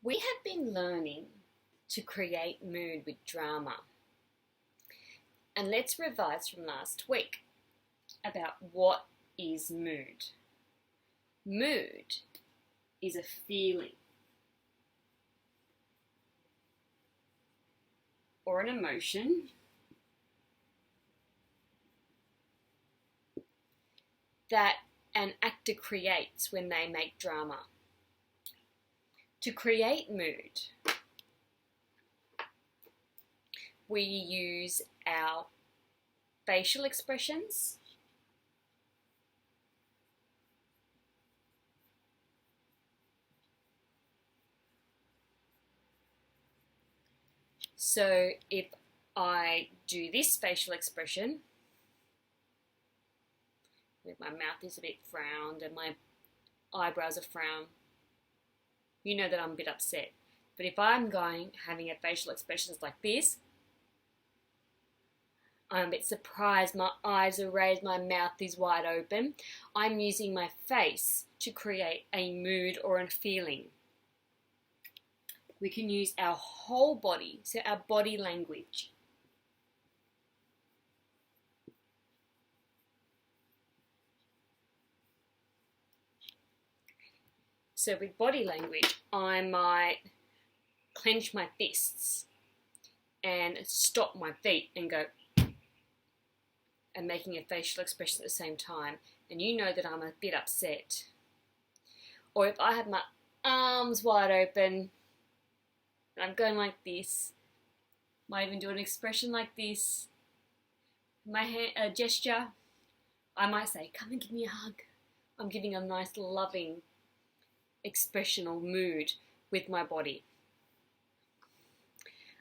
We have been learning to create mood with drama. And let's revise from last week about what is mood. Mood is a feeling or an emotion that an actor creates when they make drama. To create mood, we use our facial expressions, so if I do this facial expression, where my mouth is a bit frowned and my eyebrows are frowned, you know that I'm a bit upset. But if I'm having a facial expression like this, I'm a bit surprised, my eyes are raised, my mouth is wide open, I'm using my face to create a mood or a feeling. We can use our whole body, so our body language. So with body language, I might clench my fists and stop my feet and go and making a facial expression at the same time, and you know that I'm a bit upset. Or if I have my arms wide open and I'm going like this, might even do an expression like this, my hand, gesture, I might say, "Come and give me a hug." I'm giving a nice loving expression or mood with my body.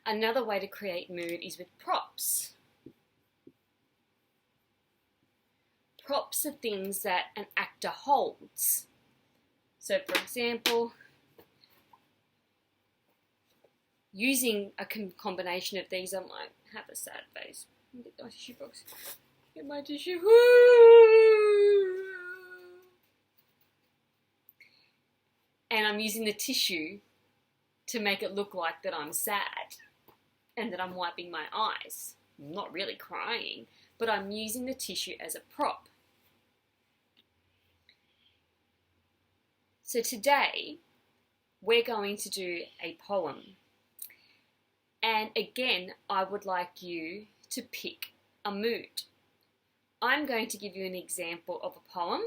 Another way to create mood is with props. Props are things that an actor holds. So for example, using a combination of these, I might have a sad face. Get my tissue box. Get my tissue. And I'm using the tissue to make it look like that I'm sad and that I'm wiping my eyes. I'm not really crying, but I'm using the tissue as a prop. So today, we're going to do a poem. And again, I would like you to pick a mood. I'm going to give you an example of a poem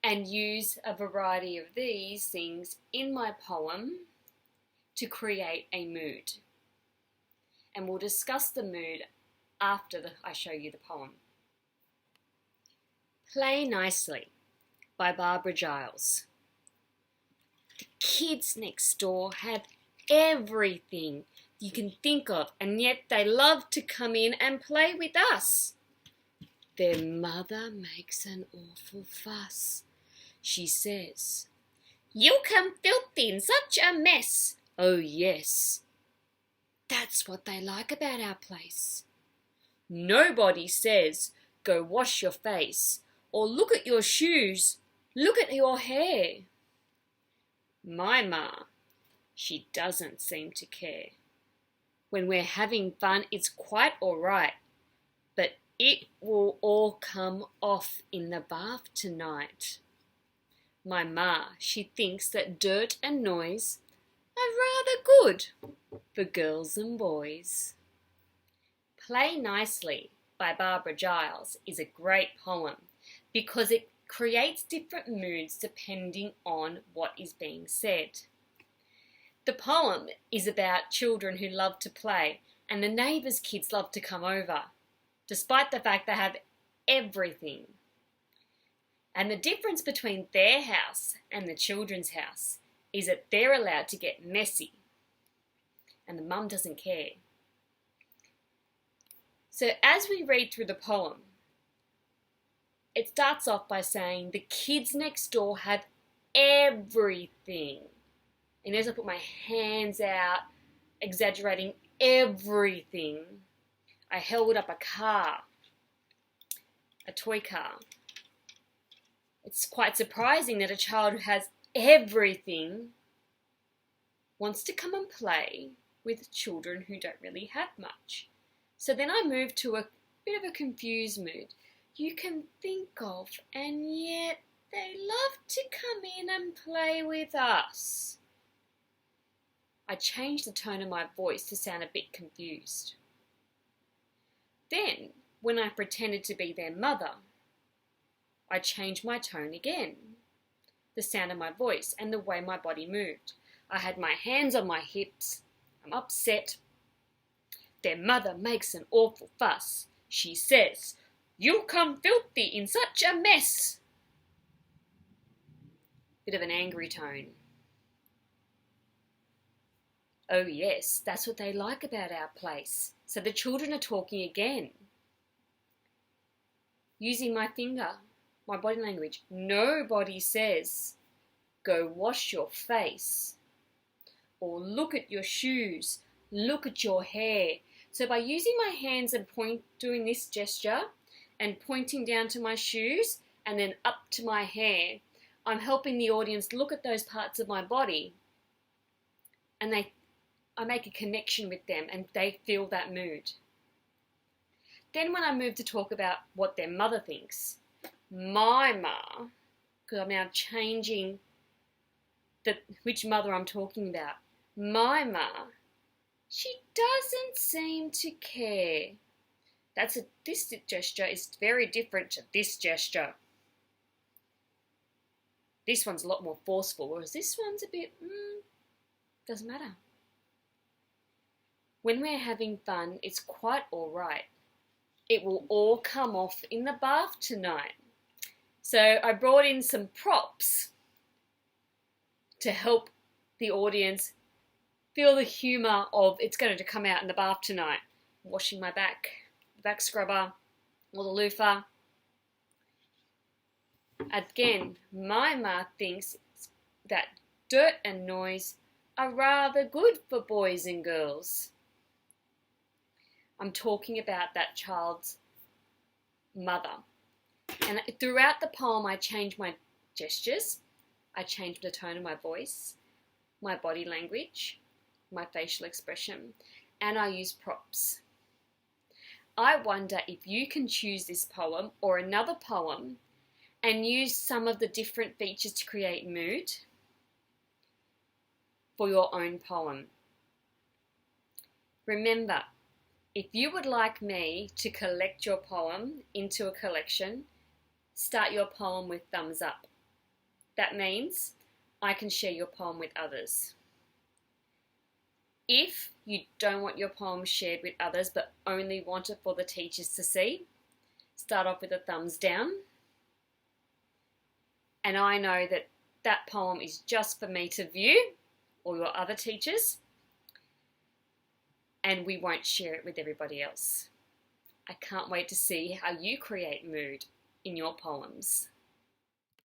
and use a variety of these things in my poem to create a mood. And we'll discuss the mood after I show you the poem. Play Nicely by Barbara Giles. The kids next door have everything you can think of, and yet they love to come in and play with us. Their mother makes an awful fuss. She says, "You come filthy in such a mess." Oh yes, that's what they like about our place. Nobody says, "Go wash your face," or "Look at your shoes, look at your hair." My ma, she doesn't seem to care. When we're having fun, it's quite all right, but it will all come off in the bath tonight. My ma, she thinks that dirt and noise are rather good for girls and boys. Play Nicely by Barbara Giles is a great poem because it creates different moods depending on what is being said. The poem is about children who love to play, and the neighbours' kids love to come over, despite the fact they have everything. And the difference between their house and the children's house is that they're allowed to get messy, and the mum doesn't care. So as we read through the poem, it starts off by saying the kids next door have everything. And as I put my hands out, exaggerating everything, I held up a car, a toy car. It's quite surprising that a child who has everything wants to come and play with children who don't really have much. So then I move to a bit of a confused mood. You can think of, and yet they love to come in and play with us. I changed the tone of my voice to sound a bit confused. Then, when I pretended to be their mother, I changed my tone again, the sound of my voice and the way my body moved. I had my hands on my hips. I'm upset. Their mother makes an awful fuss. She says, "You come filthy in such a mess." Bit of an angry tone. Oh yes, that's what they like about our place. So the children are talking again. Using my finger, my body language. Nobody says, "Go wash your face," or "Look at your shoes, look at your hair." So by using my hands and doing this gesture and pointing down to my shoes and then up to my hair, I'm helping the audience look at those parts of my body, and I make a connection with them and they feel that mood. Then when I move to talk about what their mother thinks, my ma, because I'm now changing which mother I'm talking about. My ma, she doesn't seem to care. This gesture is very different to this gesture. This one's a lot more forceful, whereas this one's a bit, doesn't matter. When we're having fun, it's quite all right. It will all come off in the bath tonight. So I brought in some props to help the audience feel the humour of it's going to come out in the bath tonight. Washing my back, the back scrubber, or the loofah. Again, my ma thinks that dirt and noise are rather good for boys and girls. I'm talking about that child's mother. And throughout the poem, I change my gestures, I change the tone of my voice, my body language, my facial expression, and I use props. I wonder if you can choose this poem or another poem and use some of the different features to create mood for your own poem. Remember, if you would like me to collect your poem into a collection, start your poem with thumbs up. That means I can share your poem with others. If you don't want your poem shared with others but only want it for the teachers to see, start off with a thumbs down. And I know that that poem is just for me to view or your other teachers, and we won't share it with everybody else. I can't wait to see how you create mood in your poems.